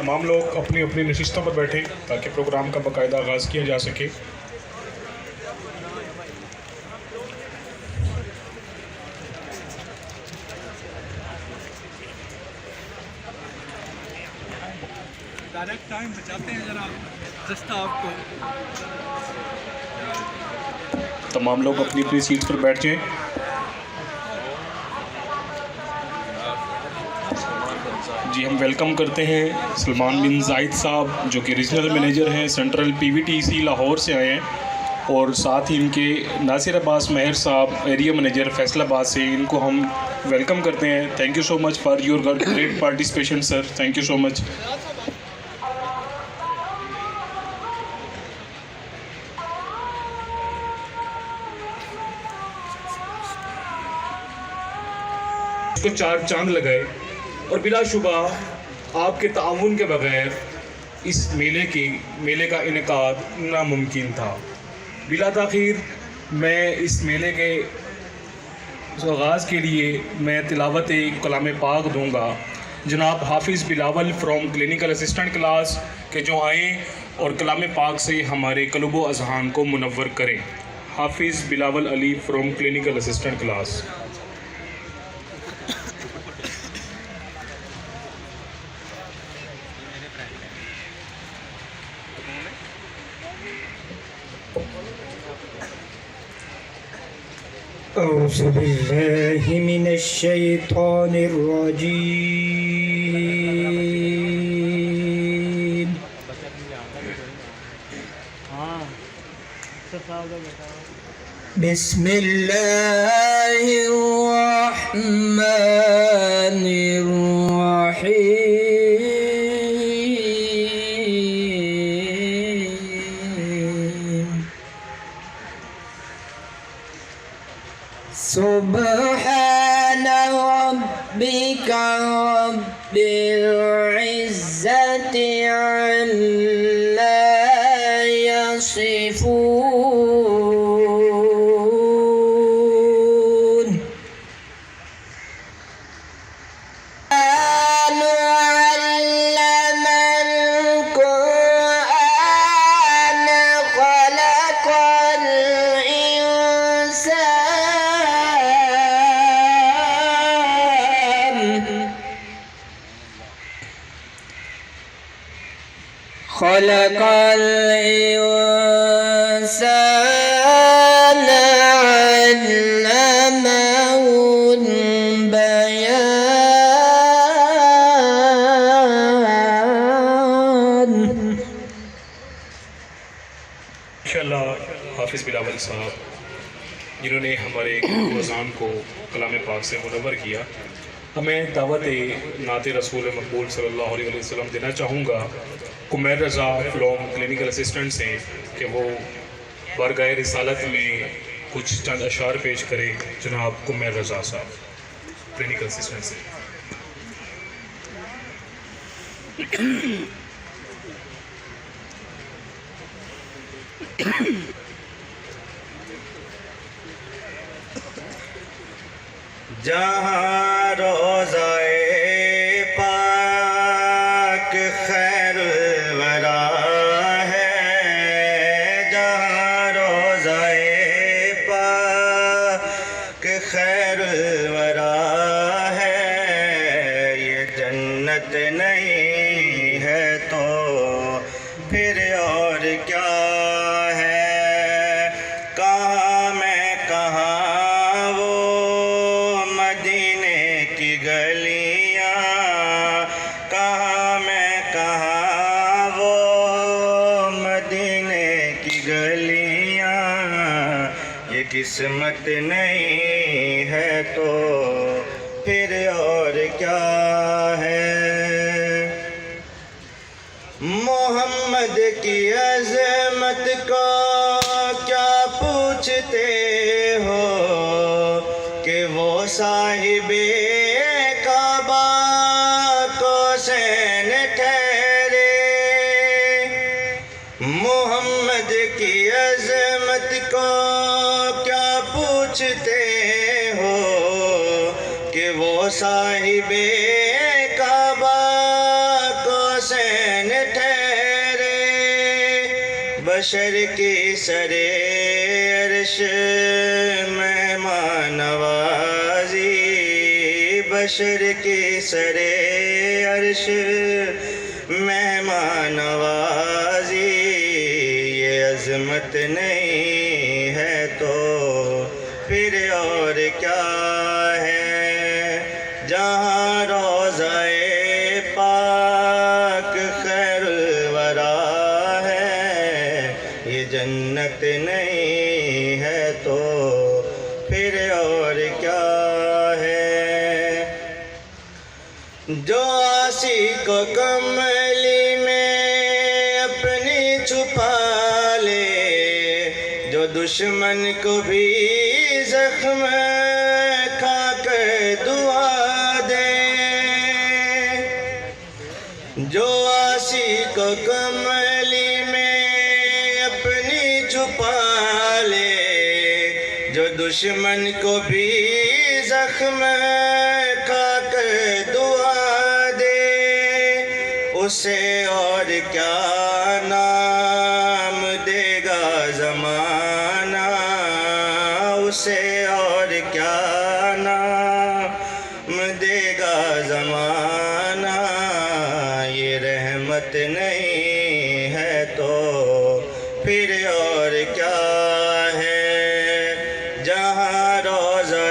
تمام لوگ اپنی اپنی نشستوں پر بیٹھیں تاکہ پروگرام کا باقاعدہ آغاز کیا جا سکے۔ ڈائریکٹ ٹائم بچاتے ہیں ذرا رستہ آپ کو۔ تمام لوگ اپنی اپنی سیٹ پر بیٹھ جائیں۔ جی ہم ویلکم کرتے ہیں سلمان بن زاہد صاحب جو کہ ریجنل مینیجر ہیں، سینٹرل پی وی ٹی سی لاہور سے آئے ہیں، اور ساتھ ہی ان کے ناصر عباس مہر صاحب ایریا مینیجر فیصل آباد سے، ان کو ہم ویلکم کرتے ہیں۔ Thank you so much for your great participation sir, thank you so much. کو چار چاند لگائے اور بلا شبہ آپ کے تعاون کے بغیر اس میلے کا انعقاد ناممکن تھا۔ بلا تاخیر میں اس میلے کے آغاز کے لیے میں تلاوت کلام پاک دوں گا۔ جناب حافظ Bilawal from clinical assistant class کے جو آئیں اور کلام پاک سے ہمارے قلب و اذہان کو منور کریں۔ حافظ بلاول علی فرام کلینکل اسسٹنٹ کلاس۔ اعوذ باللہ من الشیطان الرجیم، بسم اللہ الرحمن الرحیم۔ سبحان ربک رب العزة عما يصفون، علم القرآن خلق خلق الإنسان علمه البيان۔ انشاءاللہ حافظ بلاول صاحب جنہوں نے ہمارے اذہان کو کلام پاک سے منور کیا، ہمیں دعوت نعت رسول مقبول صلی اللہ علیہ وسلم دینا چاہوں گا قمیر رضا فرام کلینکل اسسٹنٹ سے کہ وہ بارگاہ رسالت میں کچھ چند اشعار پیش کرے۔ جناب قمیر رضا صاحب کلینکل اسسٹنٹ سے۔ جہاں روضۂ پاک خیر ورا ہے، جہاں روضۂ پاک خیر ورا ہے، یہ جنت نہیں ہے تو پھر اور کیا ہے؟ کہاں میں کہاں گلیاں، کہاں میں کہاں وہ مدینے کی گلیاں، یہ قسمت نہیں ہے تو پھر اور کیا ہے؟ محمد کی عظمت کو کیا پوچھتے ہو کہ وہ صاحب کعبہ کو سین ٹھہرے؟ محمد کی عظمت کو کیا پوچھتے ہو کہ وہ صاحب کعبہ کو سین بشر کی سرے عرش مہمان نوازی بشر کی سرے عرش مہمان نوازی یہ عظمت نہیں ہے تو پھر اور کیا ہے جہاں روضہ پاک خیر الورا ہے یہ جنت نہیں ہے تو پھر اور کیا ہے جو آسی کو کملی میں اپنی چھپا لے جو دشمن کو بھی زخم کھا کر دعا دے جو آسی کو کملی میں اپنی چھپا لے جو دشمن کو بھی زخم کھا کر دعا دے اسے اور کیا نام دے گا زمانہ اسے اور کیا نام دے گا زمانہ یہ رحمت نہیں ہے تو پھر اور کیا ہے جہاں روضہ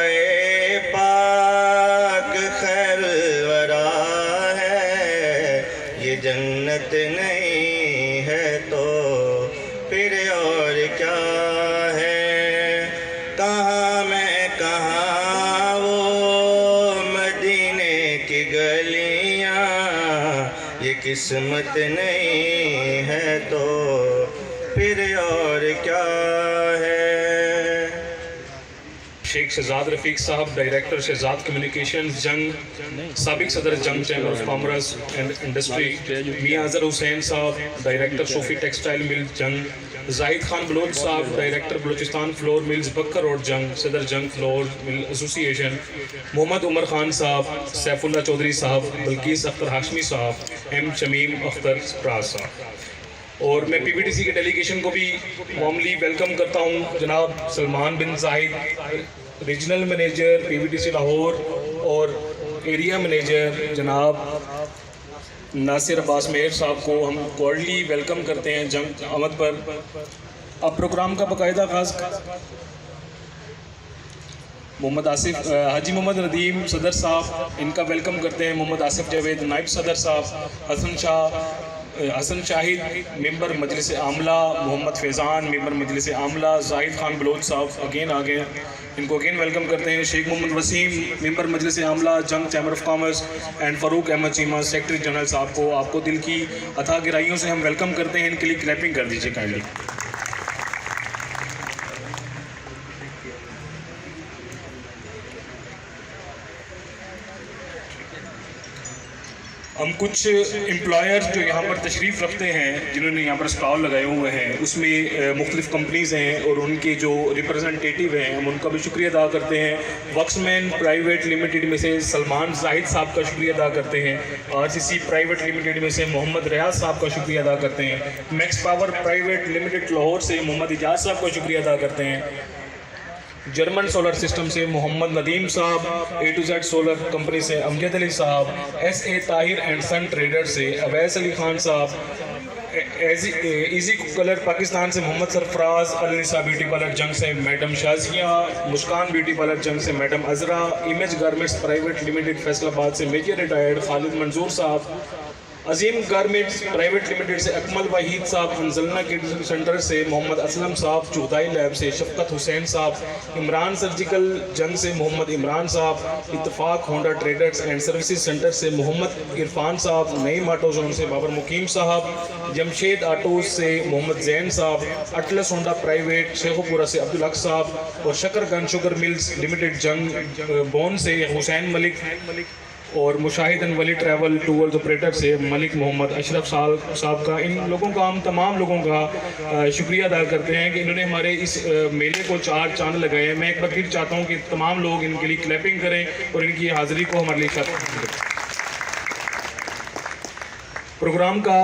پاک خیر الورا ہے یہ جنت نہیں ہے تو پھر اور کیا ہے کہاں میں کہاں وہ مدینے کی گلیاں یہ قسمت نہیں ہے تو پھر اور کیا ہے شیخ شہزاد رفیق صاحب ڈائریکٹر شہزاد کمیونیکیشنز جنگ سابق صدر جنگ chamber of commerce and industry میاں اظہر حسین صاحب ڈائریکٹر صوفی ٹیکسٹائل مل جنگ زاہد خان بلوچ صاحب ڈائریکٹر بلوچستان فلور ملز بکر روڈ جنگ صدر جنگ فلور مل ایسوسی ایشن محمد عمر خان صاحب سیف اللہ چودھری صاحب بلقیس اختر ہاشمی صاحب ایم شمیم اختر پراز صاحب اور میں پی بی ٹی سی کے ڈیلیگیشن کو بھی وارملی ویلکم کرتا ہوں جناب Salman bin Zahid regional manager P B T C Lahore اور ایریا مینیجر جناب ناصر عباس مہر صاحب کو ہم کورڈلی ویلکم کرتے ہیں جنگ آمد پر اب پروگرام کا باقاعدہ آغاز محمد آصف حاجی محمد ندیم صدر صاحب ان کا ویلکم کرتے ہیں محمد آصف جاوید نائب صدر صاحب حسن شاہد ممبر مجلس عاملہ محمد فیضان ممبر مجلس عاملہ زاہد خان بلوچ صاحب اگین آگے ان کو اگین ویلکم کرتے ہیں شیخ محمد وسیم ممبر مجلس عاملہ Jang chamber of commerce and Farooq Ahmed Cheema secretary general صاحب کو آپ کو دل کی عطا گرائیوں سے ہم ویلکم کرتے ہیں ان کے لیے کلیپنگ کر دیجیے کائنڈلی ہم کچھ امپلائرز جو یہاں پر تشریف رکھتے ہیں جنہوں نے یہاں پر اسٹال لگائے ہوئے ہیں اس میں مختلف کمپنیز ہیں اور ان کے جو ریپرزنٹیٹیو ہیں ہم ان کا بھی شکریہ ادا کرتے ہیں وکس مین پرائیویٹ لمیٹڈ میں سے سلمان زاہد صاحب کا شکریہ ادا کرتے ہیں آر سی سی پرائیویٹ لمیٹڈ میں سے محمد ریاض صاحب کا شکریہ ادا کرتے ہیں Max Power private limited Lahore سے محمد اجاز صاحب کا شکریہ ادا کرتے ہیں جرمن سولر سسٹم سے محمد ندیم صاحب A to Z solar company سے امجد علی صاحب S A Tahir and son trader سے اویس علی خان صاحب ایزی کلر پاکستان سے محمد سرفراز النساء بیوٹی پارلر جنگ سے madam Shazia Muskan beauty parlour Jhang سے madam Azra image garments private limited Faisalabad سے میجر ریٹائرڈ خالد منظور صاحب عظیم گارمنٹس پرائیویٹ لمیٹڈ سے اکمل وحید صاحب انزلنا کڈز سینٹر سے محمد اسلم صاحب چودھائی لیب سے شفقت حسین صاحب عمران سرجیکل جنگ سے محمد عمران صاحب اتفاق Honda traders and services centre سے محمد عرفان صاحب نعیم آٹو زون سے بابر مقیم صاحب جمشید آٹوز سے محمد زین صاحب اٹلس ہونڈا پرائیویٹ شیخو پورہ سے عبدالحق صاحب اور شکر گن شوگر ملز لمیٹڈ جنگ بون سے حسین ملک اور مشاہدن ولی ٹریول ٹورز آپریٹر سے ملک محمد اشرف صاحب کا ان لوگوں کا ہم تمام لوگوں کا شکریہ ادا کرتے ہیں کہ انہوں نے ہمارے اس میلے کو چار چاند لگائے ہیں میں ایک بار پھر چاہتا ہوں کہ تمام لوگ ان کے لیے کلیپنگ کریں اور ان کی حاضری کو ہمارے لیے شامل کریں پروگرام کا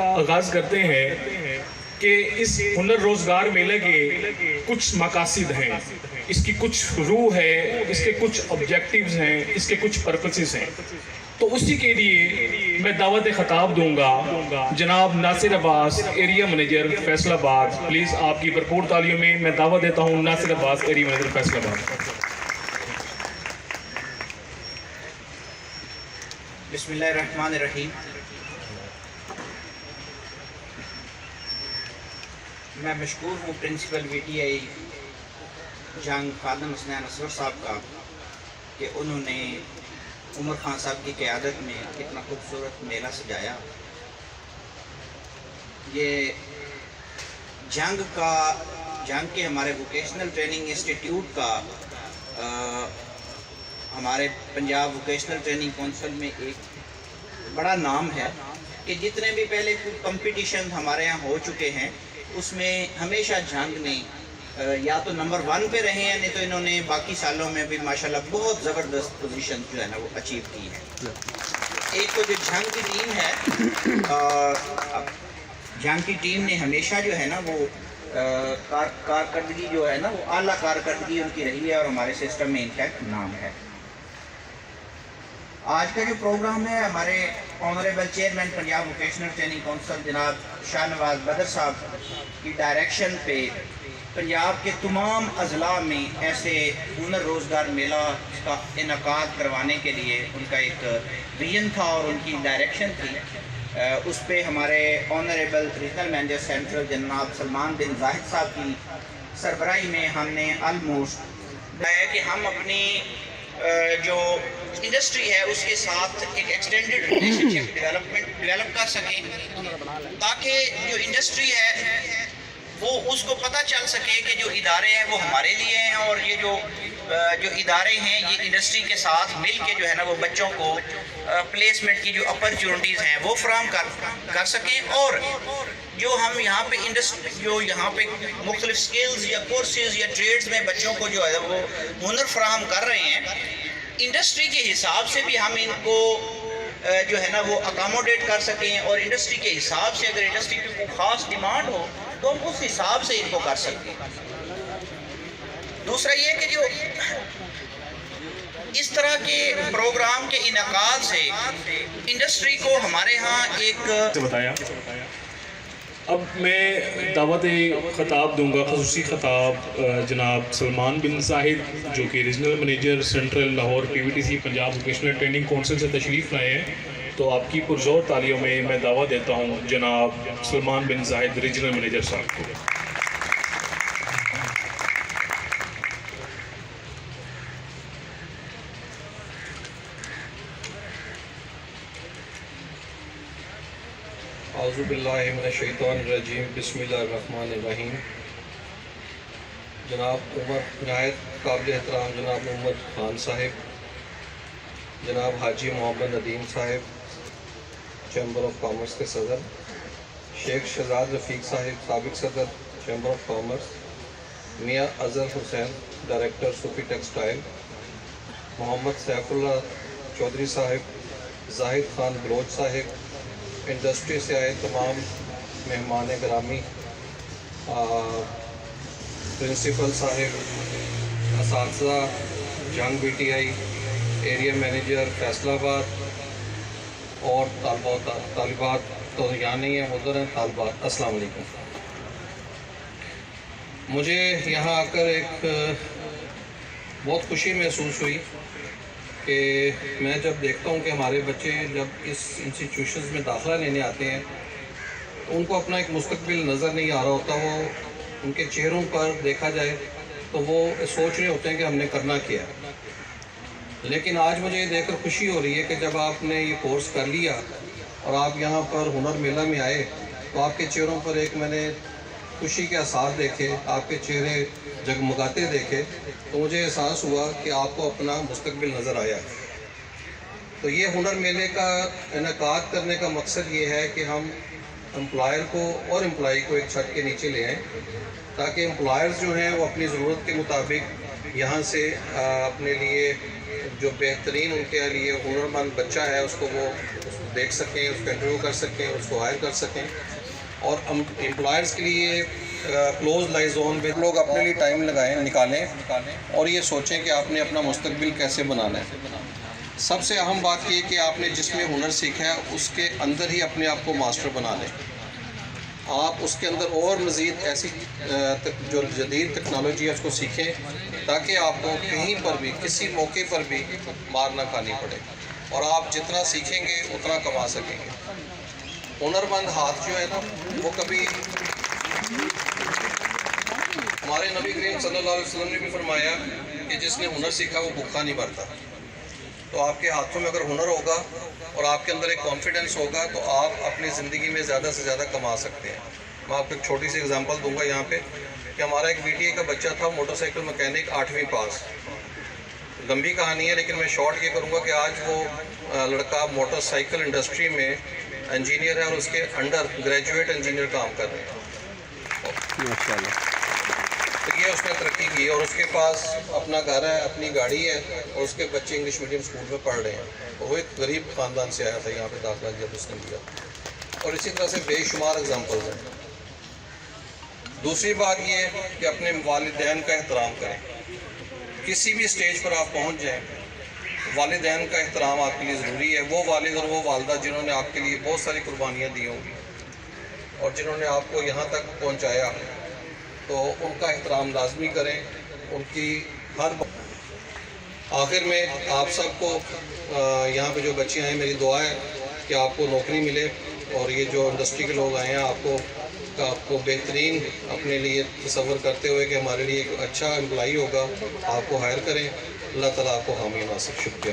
آغاز کرتے ہیں کہ اس ہنر روزگار میلے کے کچھ مقاصد ہیں، اس کی کچھ روح ہے، اس کے کچھ آبجیکٹیوز ہیں، اس کے کچھ پرپسز ہیں. تو اسی کے لیے میں دعوت خطاب دوں گا جناب ناصر عباس، ایریا منیجر فیصل آباد. پلیز آپ کی بھرپور تالیوں میں میں دعوت دیتا ہوں ناصر عباس، ایریا منیجر فیصل آباد. بسم اللہ الرحمن الرحیم. میں مشکور ہوں پرنسپل وی ٹی آئی جنگ خادم حسنین اصغر صاحب کا کہ انہوں نے عمر خان صاحب کی قیادت میں اتنا خوبصورت میلہ سجایا. یہ جنگ کے ہمارے ووکیشنل ٹریننگ انسٹیٹیوٹ کا ہمارے پنجاب ووکیشنل ٹریننگ کونسل میں ایک بڑا نام ہے کہ جتنے بھی پہلے کمپٹیشن ہمارے یہاں ہو چکے ہیں اس میں ہمیشہ جنگ نے یا تو نمبر 1 پہ رہے ہیں، نہیں تو انہوں نے باقی سالوں میں بھی ماشاءاللہ بہت زبردست پوزیشن جو ہے نا وہ اچیو کی ہے. ایک تو جو جنگ کی ٹیم ہے، جنگ کی ٹیم نے ہمیشہ جو ہے نا وہ کارکردگی جو ہے نا وہ اعلیٰ کارکردگی ان کی رہی ہے اور ہمارے سسٹم میں ان کا ایک نام ہے. آج کا جو پروگرام ہے ہمارے honourable chairman Punjab vocational training council جناب شاہ نواز بدر صاحب کی ڈائریکشن پہ پنجاب کے تمام اضلاع میں ایسے ہنر روزگار میلہ کا انعقاد کروانے کے لیے ان کا ایک ویژن تھا اور ان کی ڈائریکشن تھی. اس پہ ہمارے آنریبل ریجنل مینیجر سینٹرل جناب سلمان بن زاہد صاحب کی سربراہی میں ہم نے آلموسٹ ہے کہ ہم اپنی جو انڈسٹری ہے اس کے ساتھ ایک ایکسٹینڈڈ ریلیشن شپ ڈیولپ کر سکیں تاکہ جو انڈسٹری ہے وہ اس کو پتہ چل سکے کہ جو ادارے ہیں وہ ہمارے لیے ہیں اور یہ جو ادارے ہیں یہ انڈسٹری کے ساتھ مل کے جو ہے نا وہ بچوں کو پلیسمنٹ کی جو اپرچونٹیز ہیں وہ فراہم کر سکیں. اور جو ہم یہاں پہ یہاں پہ مختلف سکلز یا کورسز یا ٹریڈز میں بچوں کو جو ہے وہ ہنر فراہم کر رہے ہیں، انڈسٹری کے حساب سے بھی ہم ان کو جو ہے نا وہ اکاموڈیٹ کر سکیں اور انڈسٹری کے حساب سے اگر انڈسٹری کی کوئی خاص ڈیمانڈ ہو تو ہم اس حساب سے ان کو کر سکیں. دوسرا یہ کہ جو اس طرح کے پروگرام کے انعقاد سے انڈسٹری کو ہمارے ہاں ایک بتایا. اب میں دعوت خطاب دوں گا، خصوصی خطاب جناب سلمان بن زاہد جو کہ regional manager central Lahore PVTC Punjab vocational training council سے تشریف لائے ہیں. تو آپ کی پرزور تالیوں میں دعوت دیتا ہوں جناب سلمان بن زاہد ریجنل منیجر صاحب کو. اعوذ باللہ من الشیطان الرجیم، بسم اللہ الرحمن الرحیم. جناب عمر نہایت قابل احترام جناب محمد خان صاحب، جناب حاجی محمد ندیم صاحب چیمبر آف کامرس کے صدر، شیخ شہزاد رفیق صاحب سابق صدر چیمبر آف کامرس، میاں اظہر حسین ڈائریکٹر صوفی ٹیکسٹائل، محمد سیف اللہ چودھری صاحب، زاہد خان بلوچ صاحب، انڈسٹری سے آئے تمام مہمان گرامی، پرنسپل صاحب، اساتذہ جنگ BTI، ایریا مینیجر فیصل آباد اور طالبات تو یہاں نہیں ہیں، ادھر ہیں طالبات. السلام علیکم. مجھے یہاں آ کر ایک بہت خوشی محسوس ہوئی کہ میں جب دیکھتا ہوں کہ ہمارے بچے جب اس انسٹیٹیوشنز میں داخلہ لینے آتے ہیں تو ان کو اپنا ایک مستقبل نظر نہیں آ رہا ہوتا. وہ ان کے چہروں پر دیکھا جائے تو وہ سوچ رہے ہوتے ہیں کہ ہم نے کرنا کیا ہے. لیکن آج مجھے یہ دیکھ کر خوشی ہو رہی ہے کہ جب آپ نے یہ کورس کر لیا اور آپ یہاں پر ہنر میلہ میں آئے تو آپ کے چہروں پر ایک میں نے خوشی کے آثار دیکھے، آپ کے چہرے جگمگاتے دیکھے تو مجھے احساس ہوا کہ آپ کو اپنا مستقبل نظر آیا. تو یہ ہنر میلے کا انعقاد کرنے کا مقصد یہ ہے کہ ہم امپلائر کو اور امپلائی کو ایک چھت کے نیچے لے آئیں تاکہ امپلائرز جو ہیں وہ اپنی ضرورت کے مطابق یہاں سے اپنے لیے جو بہترین ان کے لیے ہنرمند بچہ ہے اس کو وہ دیکھ سکیں، اس کو انٹرویو کر سکیں، اس کو ہائر کر سکیں. اور امپلائرز کے لیے کلوز لائزون پہ لوگ اپنے لیے ٹائم نکالیں اور یہ سوچیں کہ آپ نے اپنا مستقبل کیسے بنانا ہے. سب سے اہم بات یہ کہ آپ نے جس میں ہنر سیکھا ہے اس کے اندر ہی اپنے آپ کو ماسٹر بنا لیں. آپ اس کے اندر اور مزید ایسی جو جدید ٹیکنالوجی ہے اس کو سیکھیں تاکہ آپ کو کہیں پر بھی کسی موقع پر بھی مار نہ کھانی پڑے, اور آپ جتنا سیکھیں گے اتنا کما سکیں گے. ہنرمند ہاتھ جو ہے نا وہ کبھی, ہمارے نبی کریم صلی اللہ علیہ وسلم نے بھی فرمایا کہ جس نے ہنر سیکھا وہ بھوکا نہیں مرتا. تو آپ کے ہاتھوں میں اگر ہنر ہوگا اور آپ کے اندر ایک کانفیڈنس ہوگا تو آپ اپنی زندگی میں زیادہ سے زیادہ کما سکتے ہیں. میں آپ کو ایک چھوٹی سی اگزامپل دوں گا یہاں پہ کہ ہمارا ایک پی ٹی اے کا بچہ تھا, موٹر سائیکل مکینک, 8ویں پاس. لمبی کہانی ہے لیکن میں شارٹ یہ کروں گا کہ آج وہ لڑکا موٹر سائیکل انڈسٹری میں انجینئر ہے اور اس کے انڈر گریجویٹ انجینئر کام کر رہے ہیں. تو یہ اس نے ترقی کی اور اس کے پاس اپنا گھر ہے, اپنی گاڑی ہے, اور اس کے بچے انگلش میڈیم اسکول میں پڑھ رہے ہیں. وہ ایک غریب خاندان سے آیا تھا یہاں پہ داخلہ جب اس نے لیا, اور اسی طرح سے بے شمار اگزامپلز ہیں. دوسری بات یہ ہے کہ اپنے والدین کا احترام کریں. کسی بھی اسٹیج پر آپ پہنچ جائیں, والدین کا احترام آپ کے لیے ضروری ہے. وہ والد اور وہ والدہ جنہوں نے آپ کے لیے بہت ساری قربانیاں دی ہوں گی اور جنہوں نے آپ کو یہاں تک پہنچایا, تو ان کا احترام لازمی کریں. ان کی ہر آخر میں آپ سب کو یہاں پہ جو بچے ہیں میری دعا ہے کہ آپ کو نوکری ملے, اور یہ جو انڈسٹری کے لوگ آئے ہیں آپ کو بہترین اپنے لیے تصور کرتے ہوئے کہ ہمارے لیے ایک اچھا امپلائی ہوگا, آپ کو ہائر کریں. اللہ تعالیٰ آپ کو حامی ناصر. شکریہ.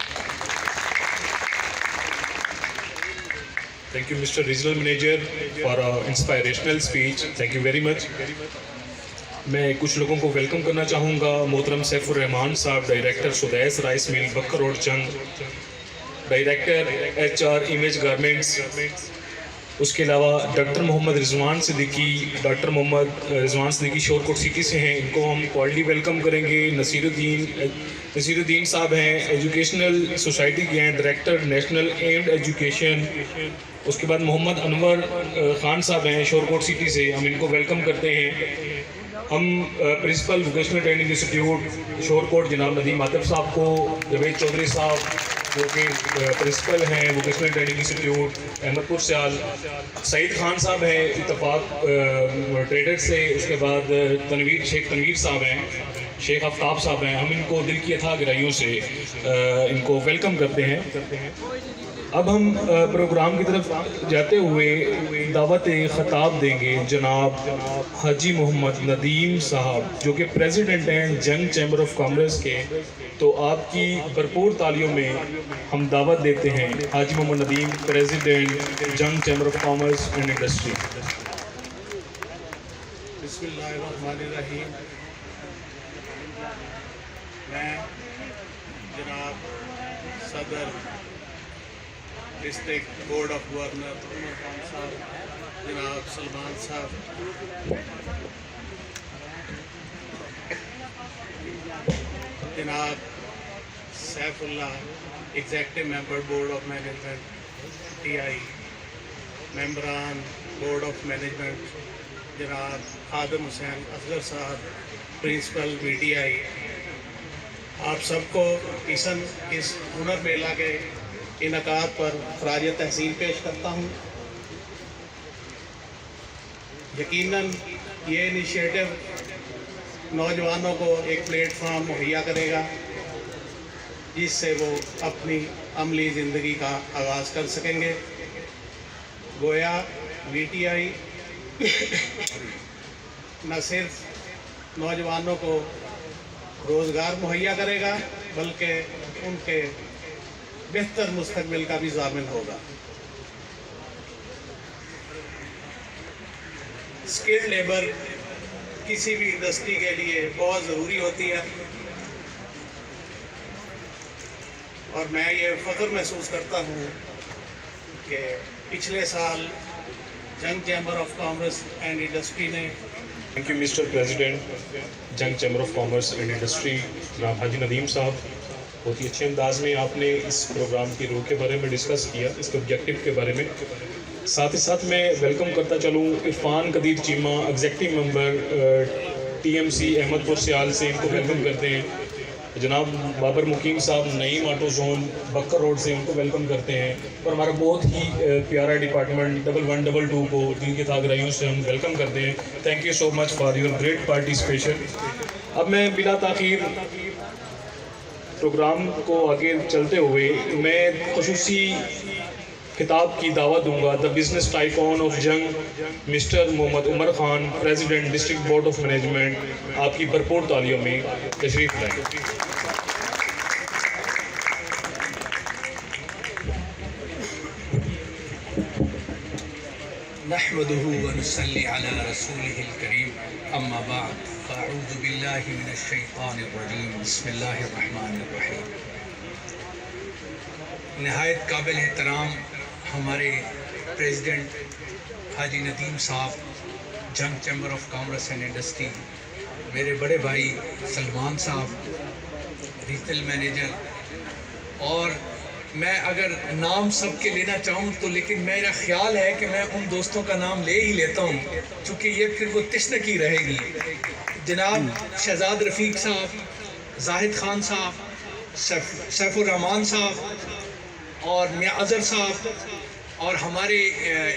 Thank you, Mr. Regional Manager, for an inspirational speech. Thank you very much. میں کچھ لوگوں کو ویلکم کرنا چاہوں گا. محترم سیف الرحمان صاحب, ڈائریکٹر سدیس رائس مل بکر روڈ جنگ, ڈائریکٹر HR امیج گارمنٹس. اس کے علاوہ ڈاکٹر محمد رضوان صدیقی شور کوٹ سٹی سے ہیں, ان کو ہم کوالٹی ویلکم کریں گے. نصیر الدین صاحب ہیں, ایجوکیشنل سوسائٹی کے ہیں, ڈائریکٹر نیشنل ایمڈ ایجوکیشن. اس کے بعد محمد انور خان صاحب ہیں شور کوٹ سٹی سے, ہم ان کو ویلکم کرتے ہیں. ہم پرنسپل ووکیشنل ٹریننگ انسٹیٹیوٹ شور کوٹ جناب ندیم عاطف صاحب کو, جاوید چودھری صاحب جو کہ پرنسپل ہیں ووکیشنل ٹریننگ انسٹیٹیوٹ احمد پور سیال, سعید خان صاحب ہیں اتفاق ٹریڈر سے. اس کے بعد شیخ تنویر صاحب ہیں, شیخ آفتاب صاحب ہیں. ہم ان کو دل کی اتھاہ گہرائیوں سے ان کو ویلکم کرتے ہیں. اب ہم پروگرام کی طرف جاتے ہوئے دعوت خطاب دیں گے جناب حاجی محمد ندیم صاحب جو کہ پریزیڈنٹ ہیں جنگ چیمبر آف کامرس کے. تو آپ کی بھرپور تالیوں میں ہم دعوت دیتے ہیں Haji Muhammad Nadeem, president Jhang chamber of commerce and industry. بسم اللہ الرحمن الرحیم. میں جناب صدر district board of governor Umar Khan صاحب, جناب سلمان صاحب, جناب Saif Ullah executive member board of management TI, ممبران بورڈ آف مینجمنٹ جناب خادم حسین اصغر صاحب, پرنسپل BTI. آپ سب کو اس ہنر میلہ کے انعقاد پر خراج تحسین پیش کرتا ہوں. یقیناً یہ انیشیٹو نوجوانوں کو ایک پلیٹ فارم مہیا کرے گا جس سے وہ اپنی عملی زندگی کا آغاز کر سکیں گے. گویا BTI نہ صرف نوجوانوں کو روزگار مہیا کرے گا بلکہ ان کے بہتر مستقبل کا بھی ضامن ہوگا. اسکلڈ لیبر کسی بھی انڈسٹری کے لیے بہت ضروری ہوتی ہے, اور میں یہ فخر محسوس کرتا ہوں کہ پچھلے سال جنگ chamber of commerce and industry نے thank you mister president Jhang chamber of commerce and industry جناب حاجی ندیم صاحب. بہت ہی اچھے انداز میں آپ نے اس پروگرام کی روح کے بارے میں ڈسکس کیا، اس کے آبجیکٹو کے بارے میں. ساتھ ہی ساتھ میں ویلکم کرتا چلوں Irfan Qadir Cheema, executive member TMC Ahmadpur Sial سے، ان کو ویلکم کرتے ہیں. جناب بابر مقیم صاحب نعیم آٹو زون بکر روڈ سے، ان کو ویلکم کرتے ہیں. اور ہمارا بہت ہی پیارا ڈپارٹمنٹ 1122 کو دین کی تاغرائیوں سے ہم ویلکم کرتے ہیں. Thank you so much for your great participation. اب میں بلا تاخیر پروگرام کو آگے چلتے ہوئے میں خصوصی خطاب کی دعوت دوں گا the business tycoon of Jhang mister Muhammad Umar Khan, president district board of management. آپ کی بھرپور تالیوں میں تشریف لائیں. نحمده ونصلي على رسوله الكريم اما بعد فاعوذ بالله من الشيطان الرجيم بسم الله الرحمن الرحيم. نہایت قابل احترام ہمارے پریزیڈنٹ حاجی ندیم صاحب، جنگ chamber of commerce and industry, میرے بڑے بھائی سلمان صاحب ریجنل مینیجر، اور میں اگر نام سب کے لینا چاہوں تو لیکن میرا خیال ہے کہ میں ان دوستوں کا نام لے ہی لیتا ہوں چونکہ یہ پھر وہ تشنگی رہے گی. جناب شہزاد رفیق صاحب، زاہد خان صاحب، سیف الرحمان صاحب اور میاں اظہر صاحب، اور ہمارے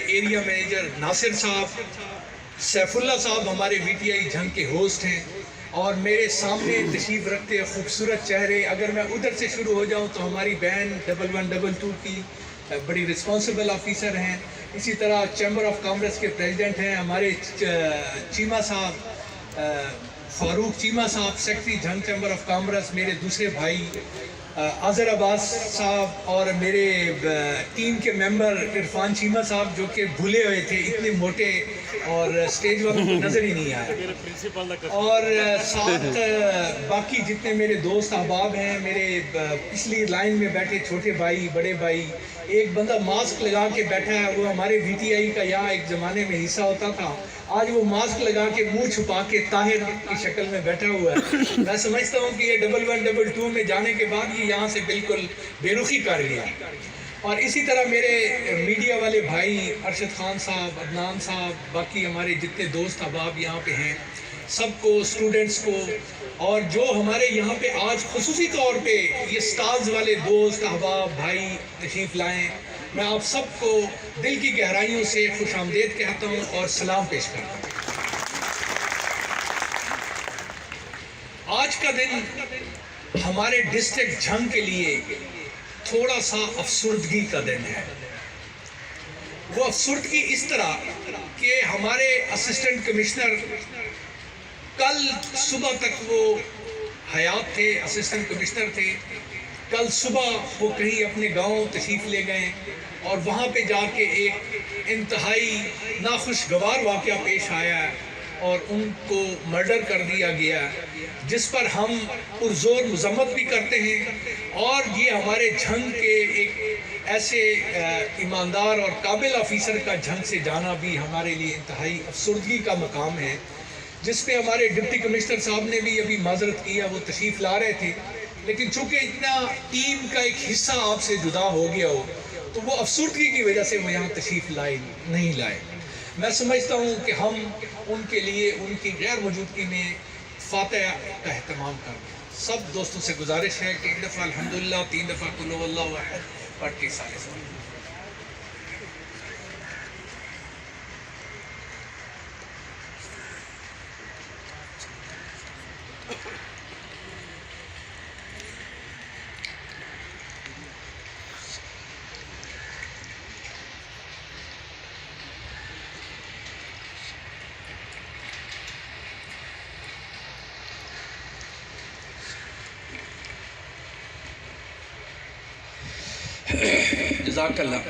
ایریا مینیجر ناصر صاحب، سیف اللہ صاحب ہمارے VTI جنگ کے ہوسٹ ہیں، اور میرے سامنے تشریف رکھتے خوبصورت چہرے. اگر میں ادھر سے شروع ہو جاؤں تو ہماری بہن 1122 کی بڑی رسپانسبل آفیسر ہیں. اسی طرح چیمبر آف کامرس کے پریزیڈنٹ ہیں ہمارے چیمہ صاحب، فاروق چیمہ صاحب، سیکرٹری جنگ چیمبر آف کامرس. میرے دوسرے بھائی اظہر عباس صاحب، اور میرے ٹیم کے ممبر عرفان چیمہ صاحب جو کہ بھولے ہوئے تھے، اتنے موٹے اور اسٹیج والوں کو نظر ہی نہیں آیا. اور ساتھ باقی جتنے میرے دوست احباب ہیں، میرے پچھلی لائن میں بیٹھے چھوٹے بھائی، بڑے بھائی. ایک بندہ ماسک لگا کے بیٹھا ہے، وہ ہمارے VTI کا یہاں ایک زمانے میں حصہ ہوتا تھا. آج وہ ماسک لگا کے منہ چھپا کے طاہر کی شکل میں بیٹھا ہوا ہے. میں سمجھتا ہوں کہ یہ 1122 میں جانے کے بعد یہ یہاں سے بالکل بے رخی کر گیا. اور اسی طرح میرے میڈیا والے بھائی ارشد خان صاحب، عدنان صاحب، باقی ہمارے جتنے دوست احباب یہاں پہ ہیں، سب کو، اسٹوڈنٹس کو، اور جو ہمارے یہاں پہ آج خصوصی طور پہ یہ سٹارز والے دوست احباب بھائی تشریف لائیں، میں آپ سب کو دل کی گہرائیوں سے خوش آمدید کہتا ہوں اور سلام پیش کرتا ہوں. آج کا دن ہمارے ڈسٹرکٹ جھنگ کے لیے تھوڑا سا افسردگی کا دن ہے. وہ افسردگی اس طرح کہ ہمارے اسسٹنٹ کمشنر کل صبح تک وہ حیات تھے، اسسٹنٹ کمشنر تھے. کل صبح وہ کہیں اپنے گاؤں تشریف لے گئے اور وہاں پہ جا کے ایک انتہائی ناخوشگوار واقعہ پیش آیا ہے اور ان کو مرڈر کر دیا گیا، جس پر ہم پرزور مذمت بھی کرتے ہیں. اور یہ ہمارے جھنگ کے ایک ایسے ایماندار اور قابل آفیسر کا جھنگ سے جانا بھی ہمارے لیے انتہائی افسردگی کا مقام ہے، جس پہ ہمارے ڈپٹی کمشنر صاحب نے بھی ابھی معذرت کیا. وہ تشریف لا رہے تھے لیکن چونکہ اتنا ٹیم کا ایک حصہ آپ سے جدا ہو گیا ہو تو وہ افسردگی کی وجہ سے وہ یہاں تشریف نہیں لائے. میں سمجھتا ہوں کہ ہم ان کے لیے ان کی غیر موجودگی میں فاتحہ کا اہتمام کریں. سب دوستوں سے گزارش ہے کہ ایک دفعہ الحمدللہ، 3 دفعہ قل هو اللہ احد پڑھ کے سارے سن. جزاک اللہ.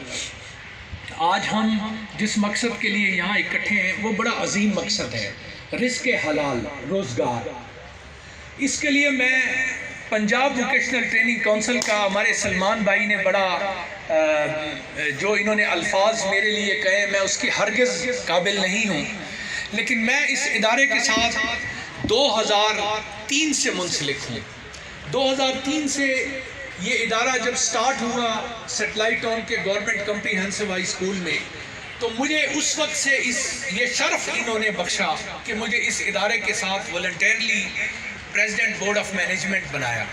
آج ہم جس مقصد کے لیے یہاں اکٹھے ہیں وہ بڑا عظیم مقصد ہے، رزق حلال، روزگار. اس کے لیے میں پنجاب ووکیشنل ٹریننگ کونسل کا ہمارے سلمان بھائی نے بڑا جو انہوں نے الفاظ میرے لیے کہے، میں اس کی ہرگز قابل نہیں ہوں، لیکن میں اس ادارے کے ساتھ 2003 سے منسلک ہوں. 2003 سے یہ ادارہ جب سٹارٹ ہوا سیٹلائٹ ٹاؤن کے گورنمنٹ کمپریہنسو ہائی اسکول میں، تو مجھے اس وقت سے یہ شرف انہوں نے بخشا کہ مجھے اس ادارے کے ساتھ voluntarily president board of management بنایا.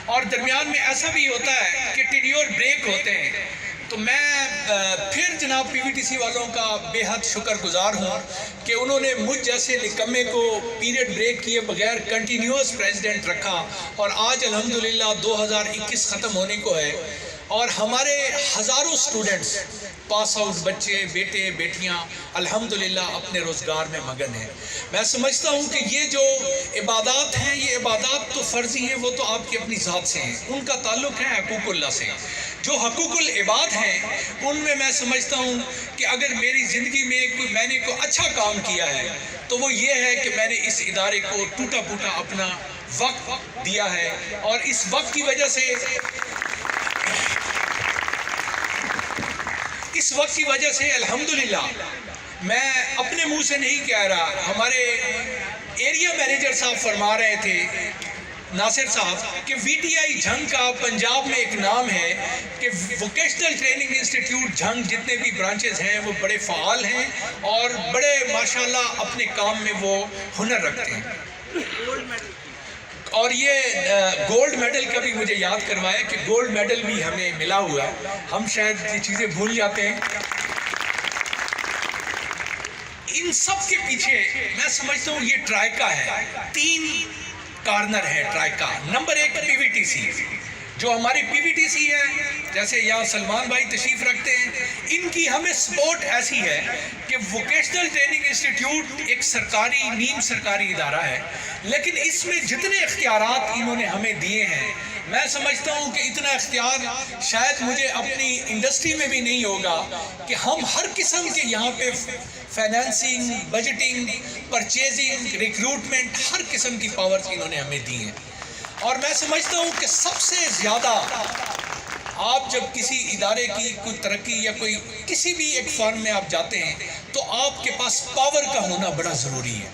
اور درمیان میں ایسا بھی ہوتا ہے کہ ٹینیور بریک ہوتے ہیں، تو میں پھر جناب پی وی ٹی سی والوں کا بے حد شکر گزار ہوں کہ انہوں نے مجھ جیسے نکمے کو پیریڈ بریک کیے بغیر کنٹینیوس پریزیڈنٹ رکھا، اور آج الحمدللہ 2021 ختم ہونے کو ہے اور ہمارے ہزاروں سٹوڈنٹس پاس آؤٹ بچے بیٹے بیٹیاں الحمدللہ اپنے روزگار میں مگن ہیں. میں سمجھتا ہوں کہ یہ جو عبادات ہیں، یہ عبادات تو فرضی ہیں، وہ تو آپ کی اپنی ذات سے ہیں، ان کا تعلق ہے حقوق اللہ سے. جو حقوق العباد ہیں ان میں سمجھتا ہوں کہ اگر میری زندگی میں میں نے کوئی اچھا کام کیا ہے تو وہ یہ ہے کہ میں نے اس ادارے کو ٹوٹا پھوٹا اپنا وقت دیا ہے، اور اس وقت کی وجہ سے الحمدللہ میں اپنے منہ سے نہیں کہہ رہا، ہمارے ایریا مینیجر صاحب فرما رہے تھے ناصر صاحب کہ وی ٹی آئی جھنگ کا پنجاب میں ایک نام ہے کہ ووکیشنل ٹریننگ انسٹیٹیوٹ جھنگ جتنے بھی برانچز ہیں وہ بڑے فعال ہیں اور بڑے ماشاءاللہ اپنے کام میں وہ ہنر رکھتے ہیں. اور یہ گولڈ میڈل کا بھی مجھے یاد کروایا کہ گولڈ میڈل بھی ہمیں ملا ہوا ہے، ہم شاید یہ چیزیں بھول جاتے ہیں. ان سب کے پیچھے میں سمجھتا ہوں یہ ٹرائکا ہے، 3 کارنر ہے ٹرائکا. نمبر 1 پی وی ٹی سی، جو ہماری پی وی ٹی سی ہے، جیسے یہاں سلمان بھائی تشریف رکھتے ہیں، ان کی ہمیں سپورٹ ایسی ہے کہ ووکیشنل ٹریننگ انسٹیٹیوٹ ایک سرکاری نیم سرکاری ادارہ ہے، لیکن اس میں جتنے اختیارات انہوں نے ہمیں دیے ہیں، میں سمجھتا ہوں کہ اتنا اختیار شاید مجھے اپنی انڈسٹری میں بھی نہیں ہوگا کہ ہم ہر قسم کے یہاں پہ فائنینسنگ، بجٹنگ، پرچیزنگ، ریکروٹمنٹ، ہر قسم کی پاورز انہوں نے ہمیں دی ہیں. اور میں سمجھتا ہوں کہ سب سے زیادہ آپ جب کسی ادارے کی کوئی ترقی یا کوئی کسی بھی ایک فرم میں آپ جاتے ہیں تو آپ کے پاس پاور کا ہونا بڑا ضروری ہے.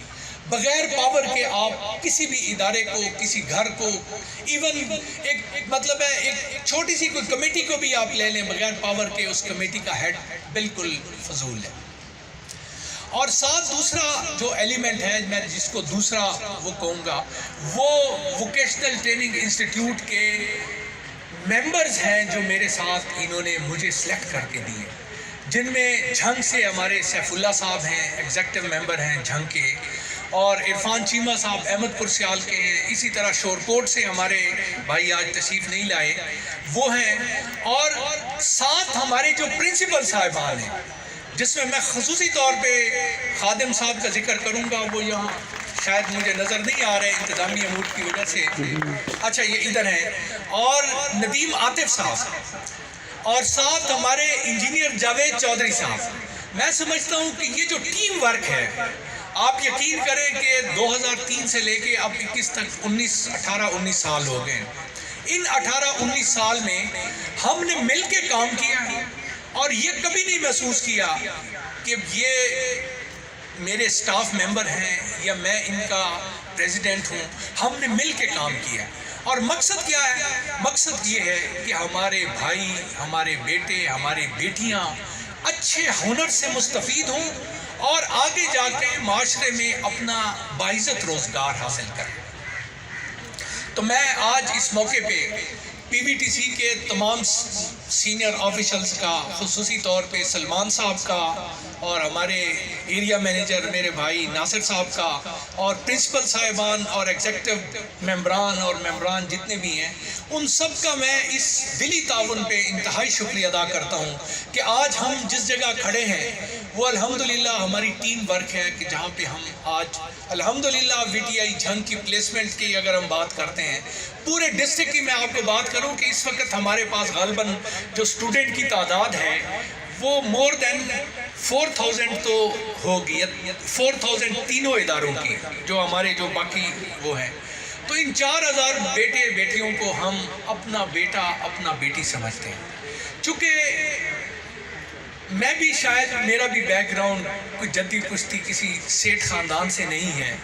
بغیر پاور کے آپ کسی بھی ادارے کو، کسی گھر کو، ایون ایک مطلب ہے ایک چھوٹی سی کوئی کمیٹی کو بھی آپ لے لیں، بغیر پاور کے اس کمیٹی کا ہیڈ بالکل فضول ہے. اور ساتھ دوسرا جو ایلیمنٹ ہے میں جس کو دوسرا وہ کہوں گا، وہ ووکیشنل ٹریننگ انسٹیٹیوٹ کے ممبرز ہیں جو میرے ساتھ انہوں نے مجھے سلیکٹ کر کے دیے، جن میں جھنگ سے ہمارے سیف اللہ صاحب ہیں، ایگزیکٹو ممبر ہیں جھنگ کے، اور عرفان چیمہ صاحب احمد پور سیال کے ہیں. اسی طرح شورکوٹ سے ہمارے بھائی آج تشریف نہیں لائے وہ ہیں، اور ساتھ ہمارے جو پرنسپل صاحبان ہیں، جس میں خصوصی طور پہ خادم صاحب کا ذکر کروں گا. وہ یہاں شاید مجھے نظر نہیں آ رہے انتظامی امور کی وجہ سے، اچھا یہ ادھر ہیں، اور ندیم عاطف صاحب، اور ساتھ ہمارے انجینئر جاوید چودھری صاحب. میں سمجھتا ہوں کہ یہ جو ٹیم ورک ہے، آپ یقین کریں کہ 2003 سے لے کے اب 21 تک 18-19 سال ہو گئے. ان 18-19 سال میں ہم نے مل کے کام کیا ہے، اور یہ کبھی نہیں محسوس کیا کہ یہ میرے سٹاف ممبر ہیں یا میں ان کا پریزیڈنٹ ہوں. ہم نے مل کے کام کیا، اور مقصد کیا ہے؟ مقصد یہ ہے کہ ہمارے بھائی، ہمارے بیٹے، ہماری بیٹیاں اچھے ہنر سے مستفید ہوں اور آگے جا کے معاشرے میں اپنا باعزت روزگار حاصل کریں. تو میں آج اس موقع پہ پی وی ٹی سی کے تمام سینئر آفیشلز کا، خصوصی طور پہ سلمان صاحب کا، اور ہمارے ایریا مینیجر میرے بھائی ناصر صاحب کا، اور پرنسپل صاحبان اور ایگزیکٹو ممبران اور ممبران جتنے بھی ہیں، ان سب کا میں اس دلی تعاون پہ انتہائی شکریہ ادا کرتا ہوں کہ آج ہم جس جگہ کھڑے ہیں وہ الحمدللہ ہماری ٹیم ورک ہے، کہ جہاں پہ ہم آج الحمدللہ وی ٹی آئی جھنگ کی پلیسمنٹ کی اگر ہم بات کرتے ہیں، پورے ڈسٹرکٹ کی میں آپ کو بات کروں کہ اس وقت ہمارے پاس غالباً جو اسٹوڈنٹ کی تعداد ہے وہ مور دین 4000 تو ہوگی، 4000 تینوں اداروں کی، جو ہمارے جو باقی وہ ہیں. تو ان 4000 بیٹے بیٹیوں کو ہم اپنا بیٹا اپنا بیٹی سمجھتے ہیں. چونکہ میں بھی شاید میرا بھی بیک گراؤنڈ کوئی جدی کشتی کسی سیٹھ خاندان سے نہیں ہے،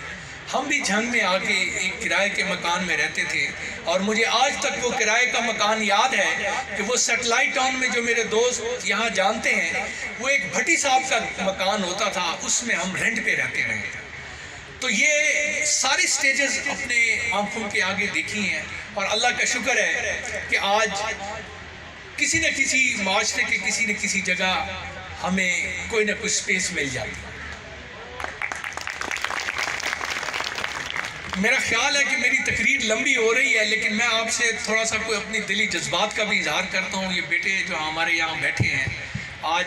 ہم بھی جھنگ میں آ کے ایک کرائے کے مکان میں رہتے تھے، اور مجھے آج تک وہ کرائے کا مکان یاد ہے کہ وہ سیٹلائٹ ٹاؤن میں جو میرے دوست یہاں جانتے ہیں، وہ ایک بھٹی صاحب کا مکان ہوتا تھا، اس میں ہم رینٹ پہ رہتے رہے۔ تو یہ ساری سٹیجز اپنے آنکھوں کے آگے دیکھی ہیں، اور اللہ کا شکر ہے کہ آج کسی نہ کسی معاشرے کے کسی نہ کسی جگہ ہمیں کوئی نہ کوئی سپیس مل جاتی ہے۔ میرا خیال ہے کہ میری تقریر لمبی ہو رہی ہے، لیکن میں آپ سے تھوڑا سا کوئی اپنی دلی جذبات کا بھی اظہار کرتا ہوں۔ یہ بیٹے جو ہمارے یہاں بیٹھے ہیں آج،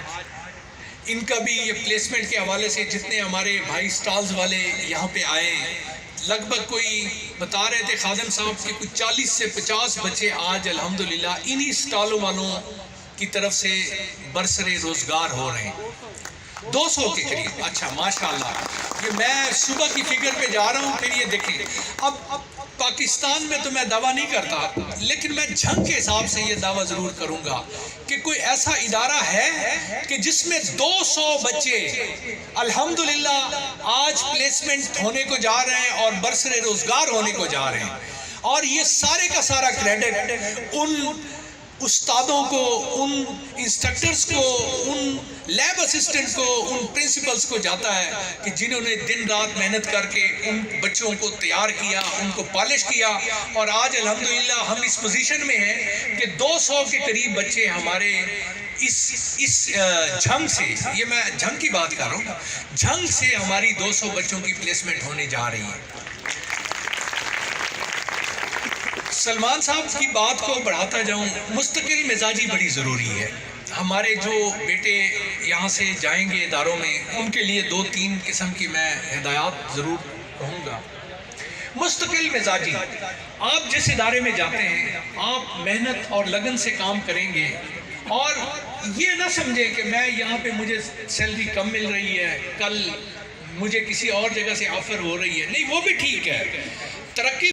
ان کا بھی یہ پلیسمنٹ کے حوالے سے جتنے ہمارے بھائی سٹالز والے یہاں پہ آئے، لگ بھگ کوئی بتا رہے تھے خادم صاحب کہ کچھ 40 سے 50 بچے آج الحمدللہ انہی سٹالوں والوں کی طرف سے برسر روزگار ہو رہے ہیں، 200 کے قریب۔ اچھا ماشاءاللہ، یہ میں صبح کی فگر پہ جا رہا ہوں۔ پھر یہ دیکھیں، اب پاکستان میں تو میں دعویٰ نہیں کرتا، لیکن میں جھنگ کے حساب سے یہ دعویٰ ضرور کروں گا کہ کوئی ایسا ادارہ ہے کہ جس میں 200 بچے الحمدللہ آج پلیسمنٹ ہونے کو جا رہے ہیں اور برسر روزگار ہونے کو جا رہے ہیں، اور یہ سارے کا سارا کریڈٹ ان استادوں کو، ان انسٹرکٹرز کو، ان لیب اسسٹنٹ کو، ان پرنسپلز کو جاتا ہے کہ جنہوں نے دن رات محنت کر کے ان بچوں کو تیار کیا، ان کو پالش کیا، اور آج الحمدللہ ہم اس پوزیشن میں ہیں کہ 200 کے قریب بچے ہمارے اس جھنگ سے، یہ میں جھنگ کی بات کر رہا ہوں، جھنگ سے ہماری 200 بچوں کی پلیسمنٹ ہونے جا رہی ہے۔ سلمان صاحب کی بات کو بڑھاتا جاؤں، مستقل مزاجی بڑی ضروری ہے۔ ہمارے جو بیٹے یہاں سے جائیں گے اداروں میں، ان کے لیے 2-3 قسم کی میں ہدایات ضرور کہوں گا۔ مستقل مزاجی، آپ جس ادارے میں جاتے ہیں آپ محنت اور لگن سے کام کریں گے، اور یہ نہ سمجھیں کہ میں یہاں پہ مجھے سیلری کم مل رہی ہے، کل مجھے کسی اور جگہ سے آفر ہو رہی ہے، نہیں وہ بھی ٹھیک ہے، ترقی